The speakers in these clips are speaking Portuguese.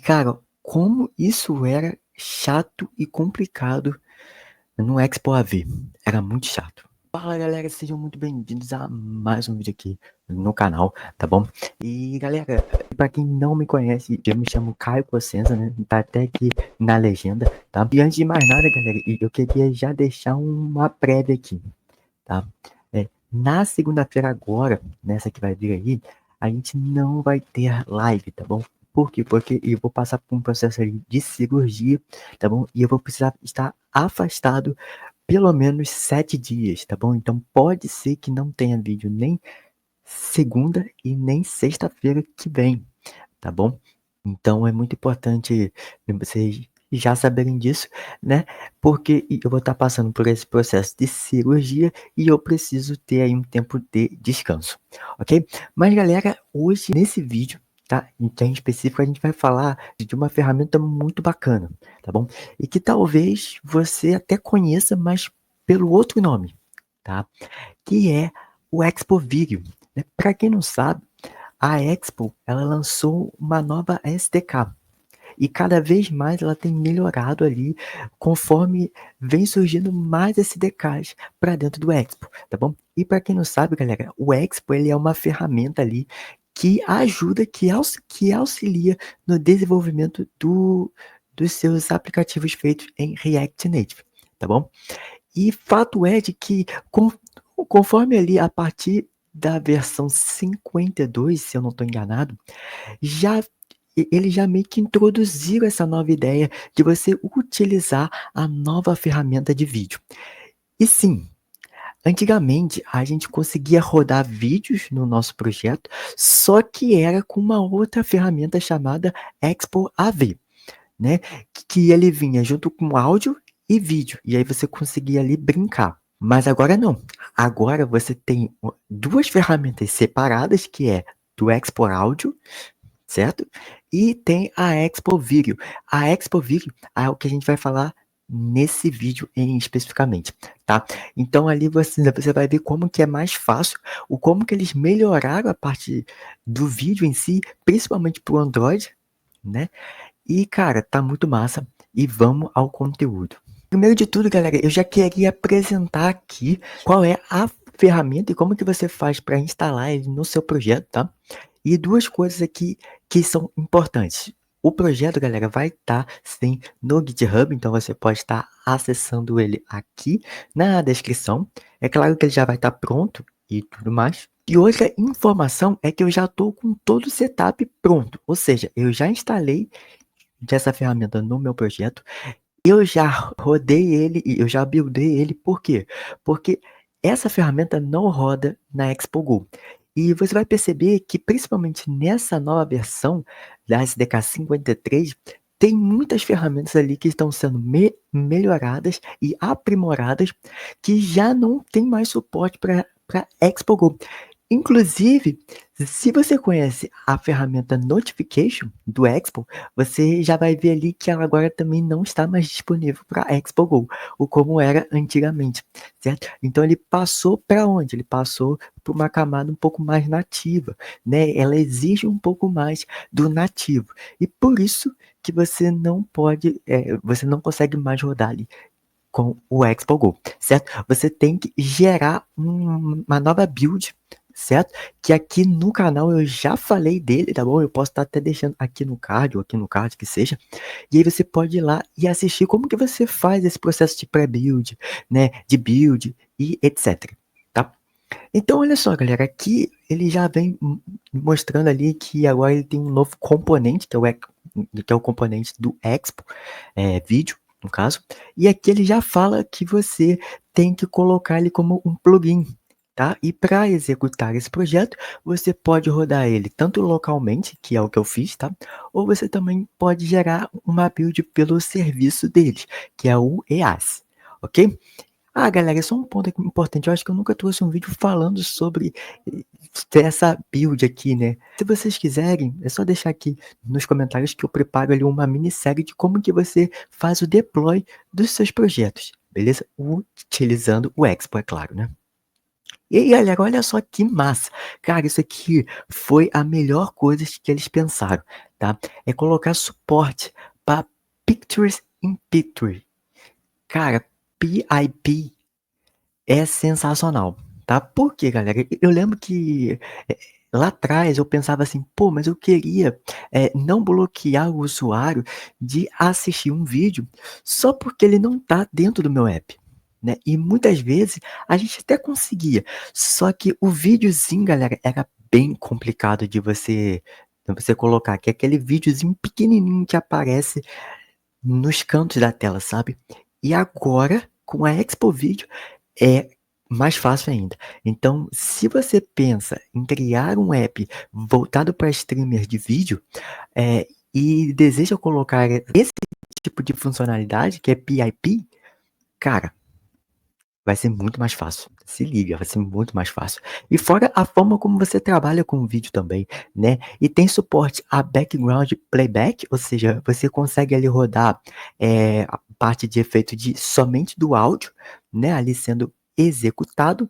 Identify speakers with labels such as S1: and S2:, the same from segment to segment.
S1: cara, como isso era chato e complicado no Expo AV. Era muito chato. Fala galera, sejam muito bem-vindos a mais um vídeo aqui no canal, tá bom? E galera, pra quem não me conhece, eu me chamo Caio Cossenza, né? Tá até aqui na legenda, tá? E antes de mais nada, galera, eu queria já deixar uma prévia aqui, tá? Na segunda-feira agora, nessa que vai vir aí, a gente não vai ter live, tá bom? Por quê? Porque eu vou passar por um processo ali de cirurgia, tá bom? E eu vou precisar estar afastado pelo menos 7 dias, tá bom? Então pode ser que não tenha vídeo nem segunda e nem sexta-feira que vem, tá bom? Então é muito importante vocês já saberem disso, né? Porque eu vou estar passando por esse processo de cirurgia e eu preciso ter aí um tempo de descanso, ok? Mas galera, hoje nesse vídeo, tá? Então, em específico a gente vai falar de uma ferramenta muito bacana, tá bom? E que talvez você até conheça, mas pelo outro nome, tá? Que é o Expo Video, né? Para quem não sabe, a Expo, ela lançou uma nova SDK e cada vez mais ela tem melhorado ali conforme vem surgindo mais SDKs para dentro do Expo, tá bom? E para quem não sabe, galera, o Expo ele é uma ferramenta ali que ajuda, que auxilia no desenvolvimento dos seus aplicativos feitos em React Native, tá bom? E fato é de que conforme ali a partir da versão 52, se eu não estou enganado, já eles já meio que introduziram essa nova ideia de você utilizar a nova ferramenta de vídeo. E sim, antigamente a gente conseguia rodar vídeos no nosso projeto, só que era com uma outra ferramenta chamada Expo AV, né? Que ele vinha junto com áudio e vídeo, e aí você conseguia ali brincar. Mas agora não. Agora você tem duas ferramentas separadas, que é do Expo Áudio, certo? E tem a Expo Video. A Expo Video é o que a gente vai falar nesse vídeo especificamente, tá? Então ali você vai ver como que é mais fácil, como que eles melhoraram a parte do vídeo em si, principalmente para o Android, né? E cara, tá muito massa e vamos ao conteúdo. Primeiro de tudo, galera, eu já queria apresentar aqui qual é a ferramenta e como que você faz para instalar ele no seu projeto, tá? E duas coisas aqui que são importantes. O projeto, galera, vai estar sim no GitHub, então você pode estar acessando ele aqui na descrição. É claro que ele já vai estar pronto e tudo mais. E outra informação é que eu já estou com todo o setup pronto, ou seja, eu já instalei essa ferramenta no meu projeto. Eu já rodei ele e eu já buildei ele, por quê? Porque essa ferramenta não roda na Expo Go. E você vai perceber que principalmente nessa nova versão da SDK 53, tem muitas ferramentas ali que estão sendo melhoradas e aprimoradas que já não tem mais suporte para Expo Go. Inclusive, se você conhece a ferramenta Notification do Expo, você já vai ver ali que ela agora também não está mais disponível para Expo Go, ou como era antigamente, certo? Então ele passou para onde? Ele passou para uma camada um pouco mais nativa, né? Ela exige um pouco mais do nativo, e por isso que você não pode, você não consegue mais rodar ali com o Expo Go, certo? Você tem que gerar uma nova build, certo? Que aqui no canal eu já falei dele, tá bom? Eu posso estar até deixando aqui no card, ou aqui no card, que seja. E aí você pode ir lá e assistir como que você faz esse processo de pré-build, né? De build e etc, tá? Então, olha só, galera, aqui ele já vem mostrando ali que agora ele tem um novo componente, que é o componente do Expo, vídeo, no caso. E aqui ele já fala que você tem que colocar ele como um plugin, tá? E para executar esse projeto, você pode rodar ele tanto localmente, que é o que eu fiz, tá? Ou você também pode gerar uma build pelo serviço deles, que é o EAS, ok? Ah, galera, só um ponto aqui importante. Eu acho que eu nunca trouxe um vídeo falando sobre essa build aqui, né? Se vocês quiserem, é só deixar aqui nos comentários que eu preparo ali uma minissérie de como que você faz o deploy dos seus projetos, beleza? Utilizando o Expo, é claro, né? E aí, galera, olha só que massa. Cara, isso aqui foi a melhor coisa que eles pensaram. tá? É colocar suporte para Pictures in Picture. Cara, PIP é sensacional, tá? Por quê, galera? Eu lembro que lá atrás eu pensava assim, pô, mas eu queria não bloquear o usuário de assistir um vídeo só porque ele não tá dentro do meu app, né? E muitas vezes a gente até conseguia, só que o videozinho, galera, era bem complicado de você colocar, que é aquele videozinho pequenininho que aparece nos cantos da tela, sabe? E agora, com a Expo Video, é mais fácil ainda. Então, se você pensa em criar um app voltado para streamer de vídeo, e deseja colocar esse tipo de funcionalidade, que é PIP, cara, vai ser muito mais fácil. Se liga, vai ser muito mais fácil. E fora a forma como você trabalha com o vídeo também, né? E tem suporte a background playback, ou seja, você consegue ali rodar a parte de efeito de somente do áudio, né? Ali sendo executado,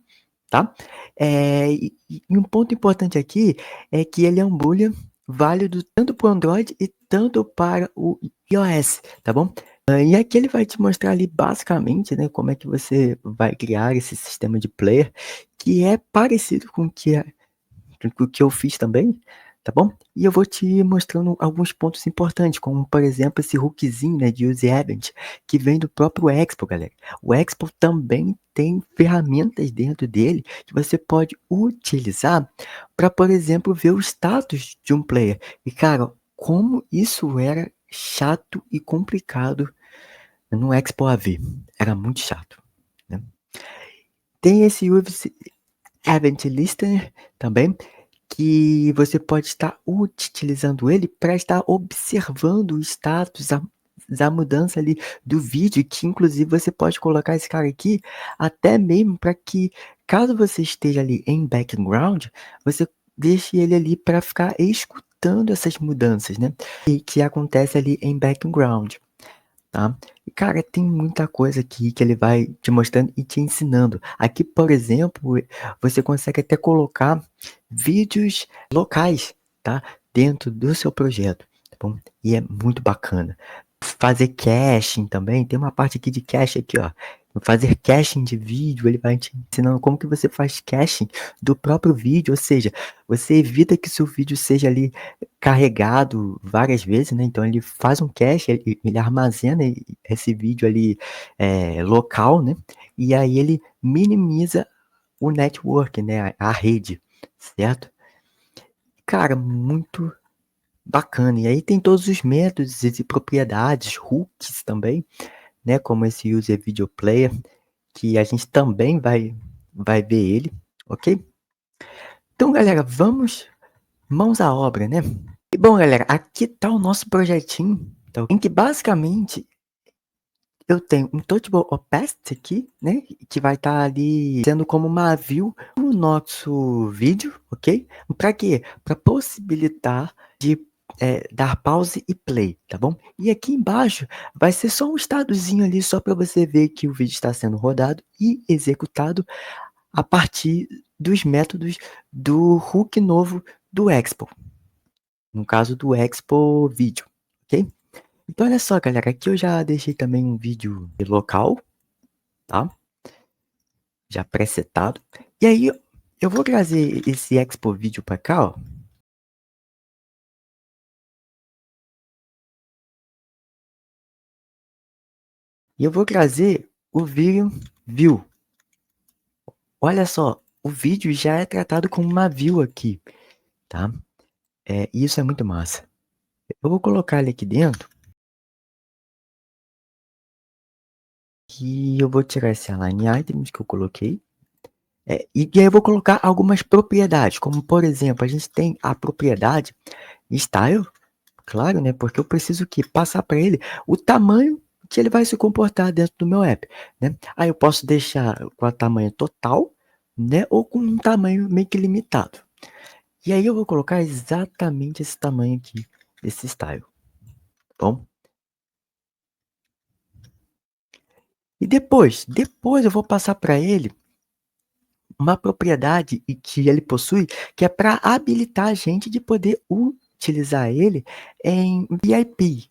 S1: tá? E um ponto importante aqui é que ele é um boolean válido tanto para o Android e tanto para o iOS, tá bom? E aqui ele vai te mostrar ali basicamente, né, como é que você vai criar esse sistema de player, que é parecido com o que eu fiz também, tá bom? E eu vou te mostrando alguns pontos importantes, como por exemplo esse hookzinho, né, de use event, que vem do próprio Expo, galera. O Expo também tem ferramentas dentro dele que você pode utilizar para, por exemplo, ver o status de um player. E cara, como isso era chato e complicado no Expo AV, era muito chato, né? Tem esse Use Event Listener também, que você pode estar utilizando ele para estar observando o status da mudança ali do vídeo, que inclusive você pode colocar esse cara aqui até mesmo para que, caso você esteja ali em background, você deixe ele ali para ficar escutando essas mudanças, né? E que acontece ali em background. Tá? E, cara, tem muita coisa aqui que ele vai te mostrando e te ensinando. Aqui, por exemplo, você consegue até colocar vídeos locais, tá? Dentro do seu projeto, tá bom? E é muito bacana. Fazer caching também, tem uma parte aqui de cache aqui, ó. Fazer caching de vídeo, ele vai te ensinando como que você faz caching do próprio vídeo, ou seja, você evita que seu vídeo seja ali carregado várias vezes, né? Então ele faz um cache, ele armazena esse vídeo ali local, né? E aí ele minimiza o network, né? A rede, certo? Cara, muito bacana. E aí tem todos os métodos e propriedades, hooks também, né? Como esse user video player, que a gente também vai ver ele, ok? Então, galera, vamos mãos à obra, né? E bom, galera, aqui tá o nosso projetinho, tá? Em que basicamente eu tenho um Touchable Opacity aqui, né? Que vai estar ali sendo como uma view no nosso vídeo, ok? Para quê? Para possibilitar de dar pause e play, tá bom? E aqui embaixo vai ser só um estadozinho ali, só para você ver que o vídeo está sendo rodado e executado a partir dos métodos do hook novo do Expo. No caso do Expo Video, ok? Então olha só, galera, aqui eu já deixei também um vídeo local, tá? Já pré-setado. E aí eu vou trazer esse Expo Video para cá, ó. E eu vou trazer o vídeo view. Olha só, o vídeo já é tratado como uma view aqui, tá? Isso é muito massa. Eu vou colocar ele aqui dentro. E eu vou tirar esse align items que eu coloquei. E aí eu vou colocar algumas propriedades, como por exemplo, a gente tem a propriedade style, claro, né? Porque eu preciso que passar para ele o tamanho que ele vai se comportar dentro do meu app, né? Aí eu posso deixar com o tamanho total, né? Ou com um tamanho meio que limitado. E aí eu vou colocar exatamente esse tamanho aqui, esse style, tá bom? E depois eu vou passar para ele uma propriedade que ele possui, que é para habilitar a gente de poder utilizar ele em VIP,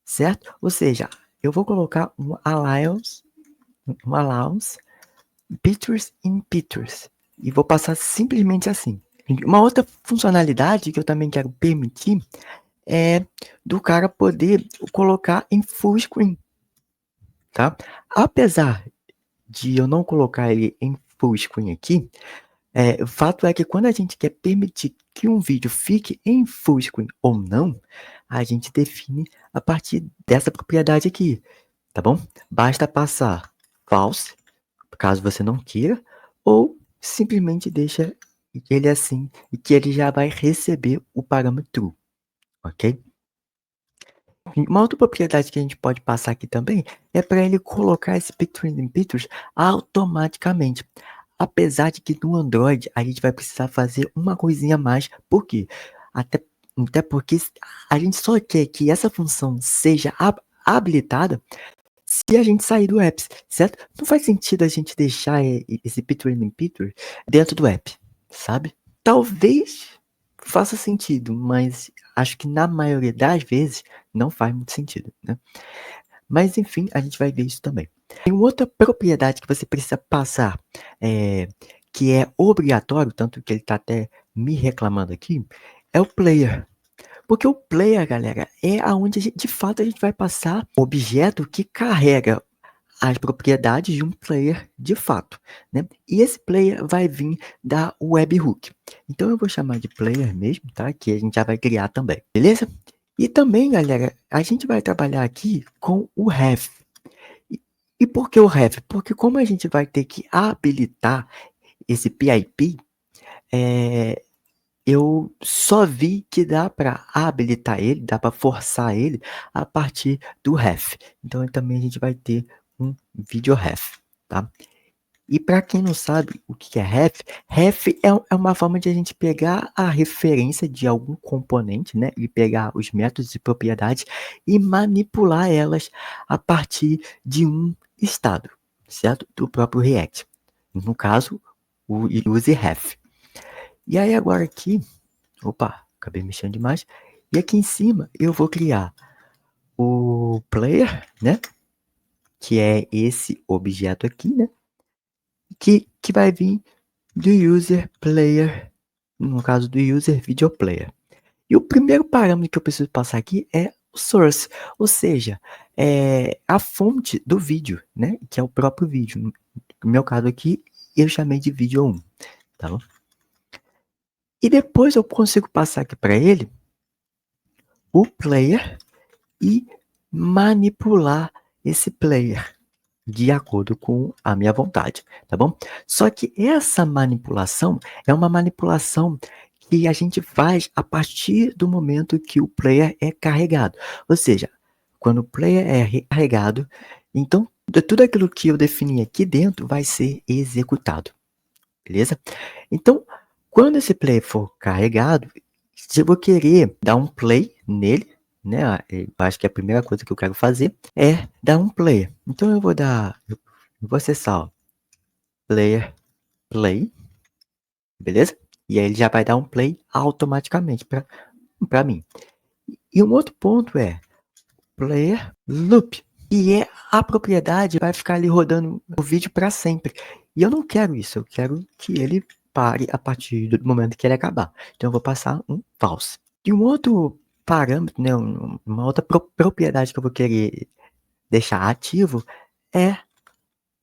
S1: certo? Ou seja, eu vou colocar um allowance pictures in pictures e vou passar simplesmente assim. Uma outra funcionalidade que eu também quero permitir é do cara poder colocar em full screen, tá? Apesar de eu não colocar ele em full screen aqui, o fato é que quando a gente quer permitir que um vídeo fique em full screen ou não, a gente define a partir dessa propriedade aqui, tá bom? Basta passar false, caso você não queira, ou simplesmente deixa ele assim e que ele já vai receber o parâmetro true, ok? Uma outra propriedade que a gente pode passar aqui também é para ele colocar esse Picture in Pictures automaticamente. Apesar de que no Android a gente vai precisar fazer uma coisinha a mais, por quê? Até porque a gente só quer que essa função seja habilitada se a gente sair do app, certo? Não faz sentido a gente deixar esse Picture in Picture dentro do app, sabe? Talvez faça sentido, mas acho que na maioria das vezes não faz muito sentido, né? Mas enfim, a gente vai ver isso também. Tem outra propriedade que você precisa passar, que é obrigatório, tanto que ele está até me reclamando aqui, é o player. Porque o player, galera, é aonde de fato a gente vai passar o objeto que carrega as propriedades de um player de fato, né? E esse player vai vir da webhook. Então eu vou chamar de player mesmo, tá? Que a gente já vai criar também, beleza? E também, galera, a gente vai trabalhar aqui com o ref. E por que o ref? Porque como a gente vai ter que habilitar esse PIP, eu só vi que dá para habilitar ele, dá para forçar ele a partir do ref. Então também a gente vai ter um video ref, tá? E para quem não sabe o que é ref, ref é uma forma de a gente pegar a referência de algum componente, né? E pegar os métodos e propriedades e manipular elas a partir de um estado, certo? Do próprio React. No caso, o use ref. E aí agora aqui, opa, acabei mexendo demais. E aqui em cima eu vou criar o player, né? Que é esse objeto aqui, né? Que vai vir do user player, no caso do user video player. E o primeiro parâmetro que eu preciso passar aqui é o source, ou seja, é a fonte do vídeo, né? Que é o próprio vídeo. No meu caso aqui, eu chamei de vídeo 1, tá bom? E depois eu consigo passar aqui para ele o player e manipular esse player de acordo com a minha vontade, tá bom? Só que essa manipulação é uma manipulação que a gente faz a partir do momento que o player é carregado. Ou seja, quando o player é carregado, então tudo aquilo que eu defini aqui dentro vai ser executado, beleza? Então, quando esse player for carregado, se eu vou querer dar um play nele, né? Eu acho que a primeira coisa que eu quero fazer é dar um play. Então eu vou acessar, ó, player play, beleza? E aí ele já vai dar um play automaticamente para mim. E um outro ponto é player loop, que é a propriedade vai ficar ali rodando o vídeo para sempre. E eu não quero isso, eu quero que ele pare a partir do momento que ele acabar. Então eu vou passar um false. E um outro parâmetro, né, uma outra propriedade que eu vou querer deixar ativo é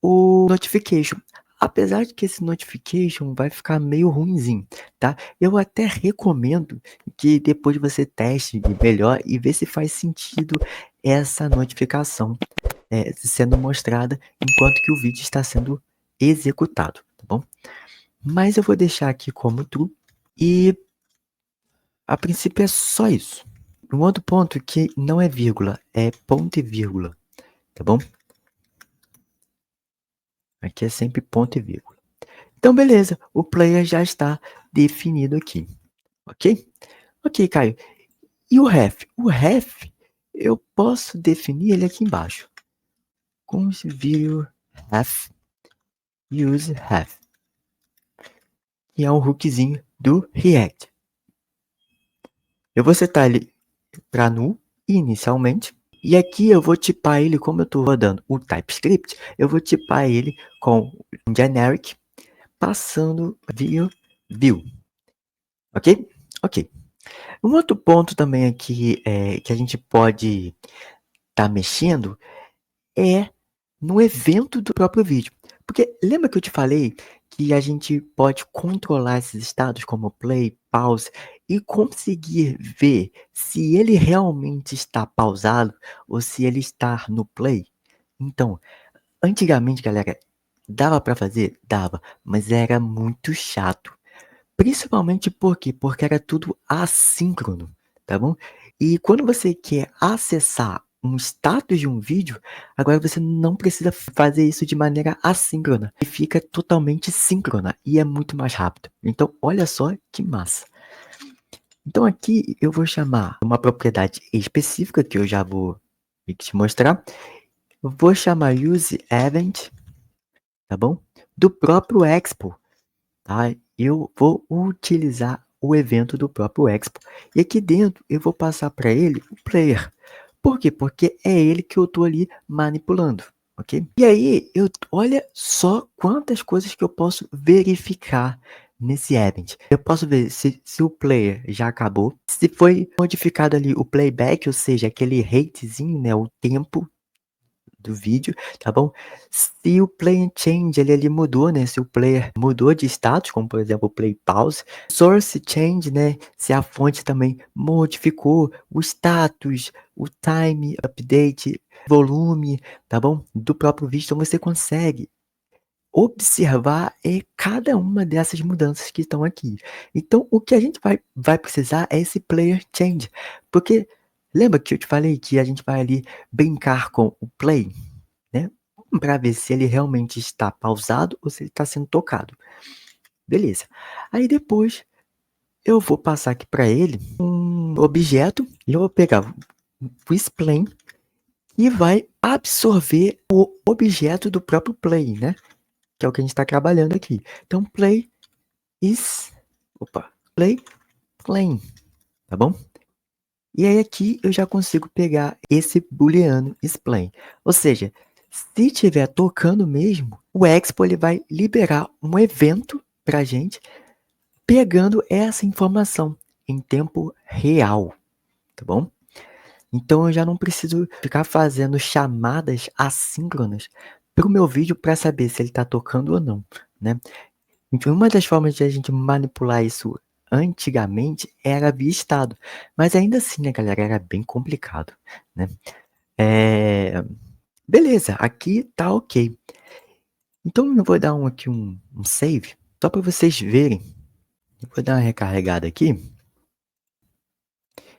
S1: o notification. Apesar de que esse notification vai ficar meio ruinzinho, tá? Eu até recomendo que depois você teste melhor e vê se faz sentido essa notificação sendo mostrada enquanto que o vídeo está sendo executado, tá bom? Mas eu vou deixar aqui como true e a princípio é só isso. Um outro ponto que não é vírgula, é ponto e vírgula, tá bom? Aqui é sempre ponto e vírgula. Então, beleza, o player já está definido aqui, ok? Ok, Caio. E o ref? O ref, eu posso definir ele aqui embaixo. Configure ref, use ref, que é um hookzinho do React. Eu vou setar ele para null inicialmente. E aqui eu vou tipar ele, como eu estou rodando o TypeScript, eu vou tipar ele com um generic, passando via view. Ok? Ok. Um outro ponto também aqui que a gente pode estar mexendo é no evento do próprio vídeo. Porque lembra que eu te falei que a gente pode controlar esses estados como play, pause e conseguir ver se ele realmente está pausado ou se ele está no play? Então, antigamente, galera, dava para fazer? Dava, mas era muito chato. Principalmente por quê? Porque era tudo assíncrono, tá bom? E quando você quer acessar um status de um vídeo, agora você não precisa fazer isso de maneira assíncrona. E fica totalmente síncrona e é muito mais rápido. Então, olha só que massa. Então aqui eu vou chamar uma propriedade específica que eu já vou te mostrar. Eu vou chamar useEvent, tá bom? Do próprio Expo. Tá? Eu vou utilizar o evento do próprio Expo. E aqui dentro eu vou passar para ele o player. Por quê? Porque é ele que eu estou ali manipulando, ok? E aí, olha só quantas coisas que eu posso verificar nesse event. Eu posso ver se o player já acabou, se foi modificado ali o playback, ou seja, aquele ratezinho, né, o tempo do vídeo, tá bom? Se o play and change ele ali mudou, né? Se o player mudou de status, como por exemplo o play pause, source change, né? Se a fonte também modificou o status, o time update, volume, tá bom? Do próprio vídeo, então você consegue observar cada uma dessas mudanças que estão aqui. Então, o que a gente vai precisar é esse player change, porque lembra que eu te falei que a gente vai ali brincar com o play, né? Para ver se ele realmente está pausado ou se ele está sendo tocado. Beleza. Aí depois eu vou passar aqui para ele um objeto e eu vou pegar o explain e vai absorver o objeto do próprio play, né? Que é o que a gente está trabalhando aqui. Então, play is, play playing, tá bom? E aí aqui eu já consigo pegar esse booleano explain. Ou seja, se estiver tocando mesmo, o Expo ele vai liberar um evento para a gente, pegando essa informação em tempo real, tá bom? Então eu já não preciso ficar fazendo chamadas assíncronas para o meu vídeo para saber se ele está tocando ou não, né? Então, uma das formas de a gente manipular isso antigamente era via estado. Mas ainda assim, né, galera, era bem complicado, né? Beleza, aqui tá ok. Então eu vou dar aqui um save, só para vocês verem. Eu vou dar uma recarregada aqui.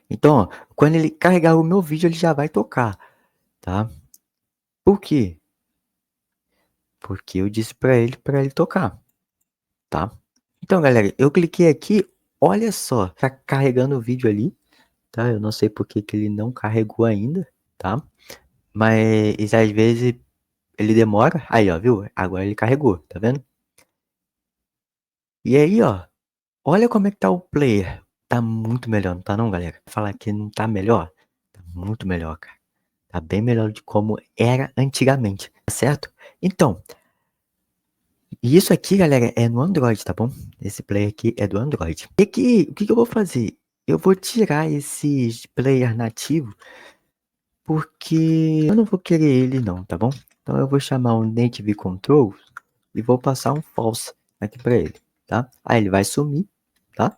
S1: Então, ó, quando ele carregar o meu vídeo, ele já vai tocar, tá? Por quê? Porque eu disse para ele tocar, tá? Então, galera, eu cliquei aqui, olha só, tá carregando o vídeo ali. Tá? Eu não sei por que ele não carregou ainda, tá? Mas às vezes ele demora. Aí, ó, viu? Agora ele carregou, tá vendo? E aí, ó, olha como é que tá o player. Tá muito melhor, não tá não, galera? Falar que não tá melhor, tá muito melhor, cara. Tá bem melhor de como era antigamente, tá certo? Então, isso aqui, galera, é no Android, tá bom? Esse player aqui é do Android. E aqui, o que eu vou fazer? Eu vou tirar esses player nativo porque eu não vou querer ele não, tá bom? Então eu vou chamar um native control e vou passar um false aqui para ele, tá? Aí ele vai sumir, tá?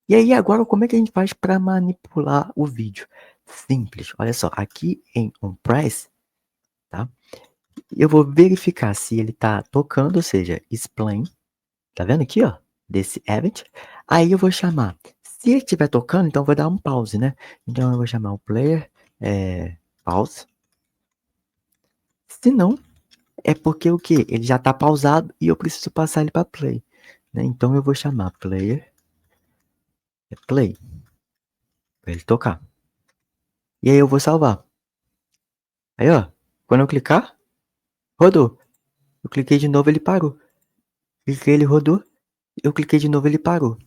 S1: E aí agora como é que a gente faz para manipular o vídeo? Simples, olha só, aqui em onPrice, tá? Eu vou verificar se ele tá tocando, ou seja, explain, tá vendo aqui, ó? Desse event. Aí eu vou chamar, se ele estiver tocando, então eu vou dar um pause, né? Então eu vou chamar o player, pause. Se não, é porque o que? Ele já está pausado e eu preciso passar ele para play, né? Então eu vou chamar player play para ele tocar. E aí eu vou salvar. Aí ó, quando eu clicar, rodou. Eu cliquei de novo, ele parou. Cliquei, ele rodou. Eu cliquei de novo, ele parou.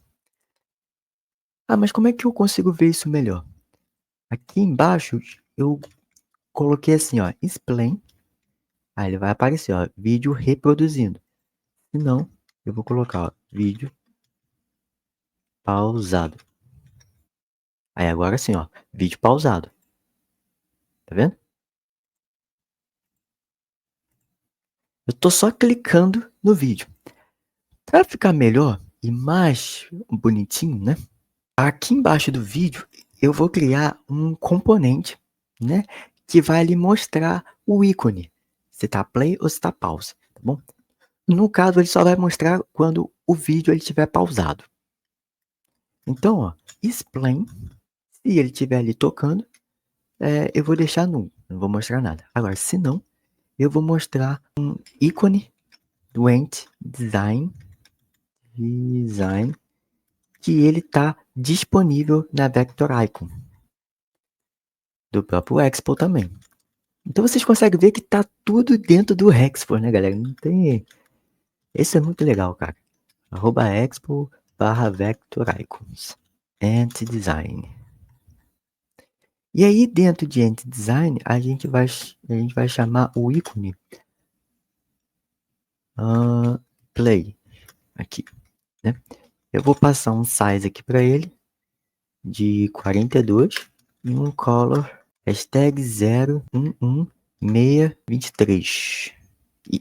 S1: Ah, mas como é que eu consigo ver isso melhor? Aqui embaixo eu coloquei assim, ó, explain. Aí ele vai aparecer, ó, vídeo reproduzindo. Se não, eu vou colocar, ó, vídeo pausado. Aí agora sim, ó, vídeo pausado. Tá vendo? Eu tô só clicando no vídeo. Para ficar melhor e mais bonitinho, né? Aqui embaixo do vídeo eu vou criar um componente, né? Que vai lhe mostrar o ícone. Se tá play ou se tá pause, tá bom? No caso, ele só vai mostrar quando o vídeo ele estiver pausado. Então, ó, explain, se ele estiver ali tocando, eu vou deixar nulo, não vou mostrar nada. Agora, se não, eu vou mostrar um ícone do Ent Design, que ele está disponível na Vector Icon, do próprio Expo também. Então vocês conseguem ver que tá tudo dentro do Expo, né, galera? Não tem... Esse é muito legal, cara. @expo/Vector Icons. Ent Design. E aí dentro de Ent Design a gente vai chamar o ícone Play aqui, né? Eu vou passar um size aqui para ele de 42 e um color hashtag 011623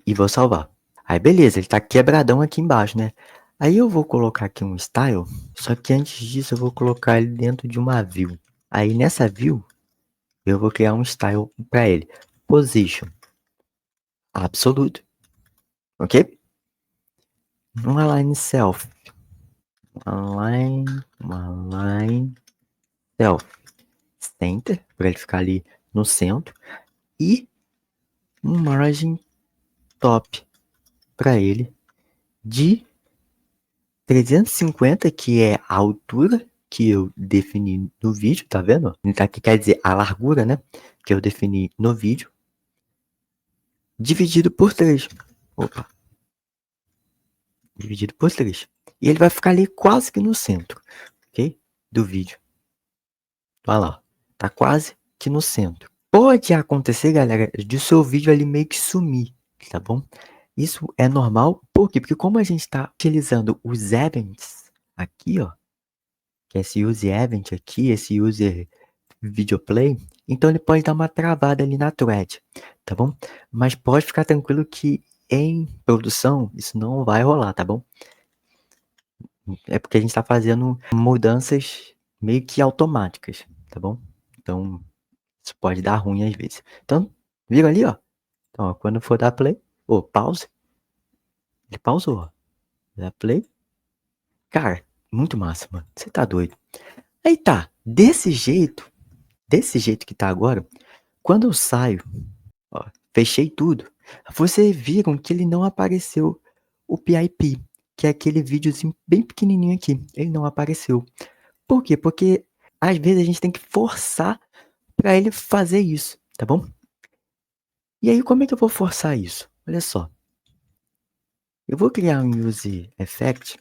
S1: e vou salvar. Aí beleza, ele tá quebradão aqui embaixo, né? Aí eu vou colocar aqui um style, só que antes disso eu vou colocar ele dentro de uma view. Aí nessa view eu vou criar um style para ele. Position absolute, ok? Um align self, align self center para ele ficar ali no centro e um margin top para ele de 350, que é a altura que eu defini no vídeo, tá vendo? Aqui quer dizer a largura, né? Que eu defini no vídeo, dividido por 3. Opa. Dividido por 3. E ele vai ficar ali quase que no centro, ok? Do vídeo. Olha lá, tá quase que no centro. Pode acontecer, galera, de seu vídeo ali meio que sumir, tá bom? Isso é normal, por quê? Porque como a gente está utilizando os events aqui, ó, que é esse use event aqui, esse user videoplay, então ele pode dar uma travada ali na thread, tá bom? Mas pode ficar tranquilo que em produção isso não vai rolar, tá bom? É porque a gente está fazendo mudanças meio que automáticas, tá bom? Então isso pode dar ruim às vezes. Então, viram ali, ó? Então, ó, quando for dar play, ou pause, ele pausou, ó. Dá play. Cara, muito massa, mano. Você tá doido. Aí tá, desse jeito que tá agora, quando eu saio, ó, fechei tudo, vocês viram que ele não apareceu o PIP, que é aquele videozinho bem pequenininho aqui. Ele não apareceu. Por quê? Porque às vezes a gente tem que forçar para ele fazer isso, tá bom? E aí como é que eu vou forçar isso? Olha só. Eu vou criar um use effect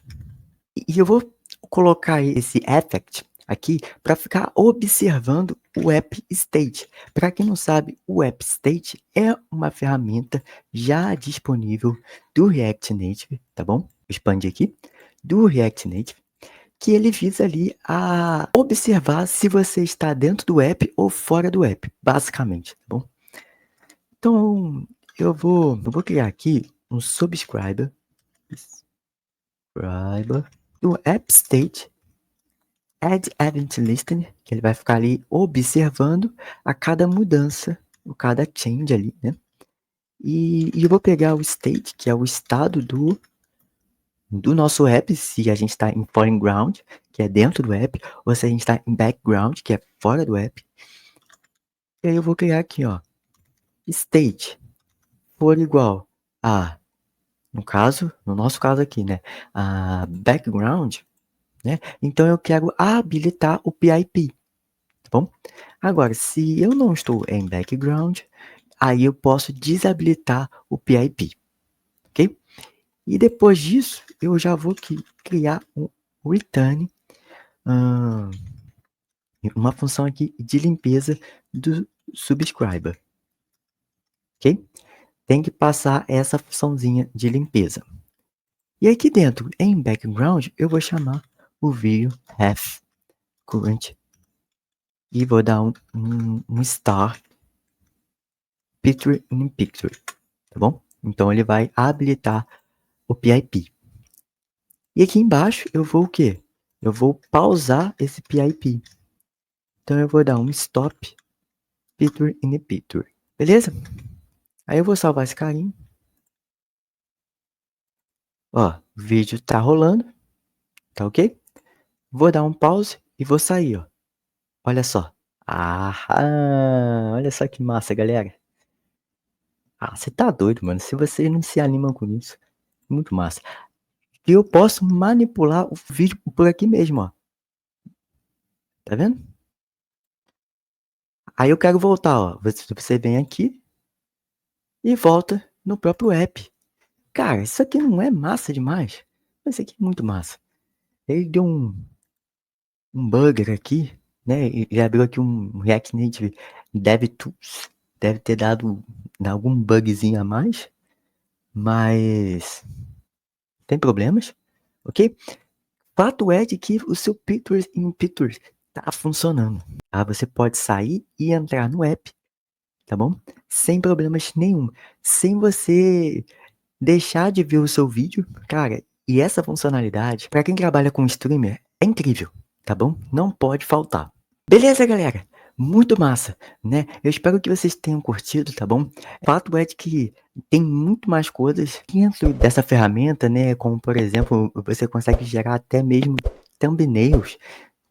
S1: e eu vou colocar esse effect aqui para ficar observando o app state. Para quem não sabe, o app state é uma ferramenta já disponível do React Native, tá bom? Vou expandir aqui, do React Native, que ele visa ali a observar se você está dentro do app ou fora do app, basicamente, tá bom? Então, eu vou criar aqui um subscriber do app state add event listener, que ele vai ficar ali observando a cada mudança, a cada change ali, né? E eu vou pegar o state, que é o estado do nosso app, se a gente está em foreground, que é dentro do app, ou se a gente está em background, que é fora do app. E aí eu vou criar aqui, ó, state for igual a, no nosso caso aqui, né, a background, né? Então eu quero habilitar o PIP, tá bom? Agora, se eu não estou em background, aí eu posso desabilitar o PIP, ok? E depois disso, eu já vou criar um return hum, uma função aqui de limpeza do subscriber, ok? Tem que passar essa funçãozinha de limpeza. E aqui dentro, em background, eu vou chamar o vídeo have current e vou dar um star picture in picture, tá bom? Então ele vai habilitar o PIP. E aqui embaixo eu vou o quê? Eu vou pausar esse PIP. Então eu vou dar um stop picture in picture. Beleza? Aí eu vou salvar esse carinho. Ó, o vídeo tá rolando, tá ok? Vou dar um pause e vou sair, ó. Olha só. Ah, olha só que massa, galera. Ah, você tá doido, mano. Se vocês não se animam com isso, muito massa. E eu posso manipular o vídeo por aqui mesmo, ó. Tá vendo? Aí eu quero voltar, ó. Você vem aqui e volta no próprio app. Cara, isso aqui não é massa demais? Isso aqui é muito massa. Ele deu um bugger aqui, né? Ele abriu aqui um React Native DevTools. Deve ter dado algum bugzinho a mais, mas tem problemas, ok? Fato é de que o seu Pictures in Pictures tá funcionando. Tá? Você pode sair e entrar no app, tá bom? Sem problemas nenhum. Sem você deixar de ver o seu vídeo, cara. E essa funcionalidade, para quem trabalha com streamer, é incrível, tá bom? Não pode faltar. Beleza, galera? Muito massa, né? Eu espero que vocês tenham curtido, tá bom? Fato é de que tem muito mais coisas dentro dessa ferramenta, né? Como, por exemplo, você consegue gerar até mesmo thumbnails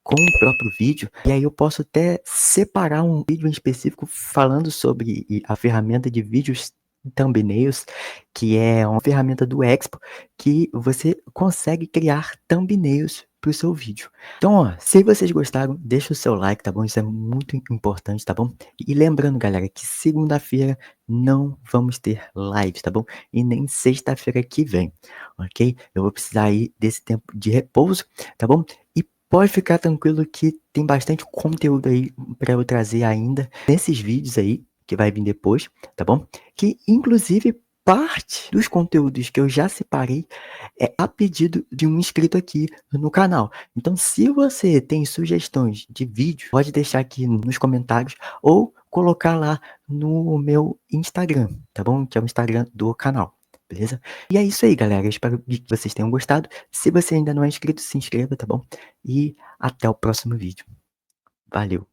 S1: com o próprio vídeo. E aí eu posso até separar um vídeo em específico falando sobre a ferramenta de vídeos thumbnails, que é uma ferramenta do Expo, que você consegue criar thumbnails para o seu vídeo. Então, ó, se vocês gostaram, deixa o seu like, tá bom? Isso é muito importante, tá bom? E lembrando, galera, que segunda-feira não vamos ter live, tá bom? E nem sexta-feira que vem, ok? Eu vou precisar aí desse tempo de repouso, tá bom? E pode ficar tranquilo que tem bastante conteúdo aí para eu trazer ainda nesses vídeos aí, que vai vir depois, tá bom? Que inclusive parte dos conteúdos que eu já separei é a pedido de um inscrito aqui no canal. Então, se você tem sugestões de vídeo, pode deixar aqui nos comentários ou colocar lá no meu Instagram, tá bom? Que é o Instagram do canal, beleza? E é isso aí, galera. Eu espero que vocês tenham gostado. Se você ainda não é inscrito, se inscreva, tá bom? E até o próximo vídeo. Valeu!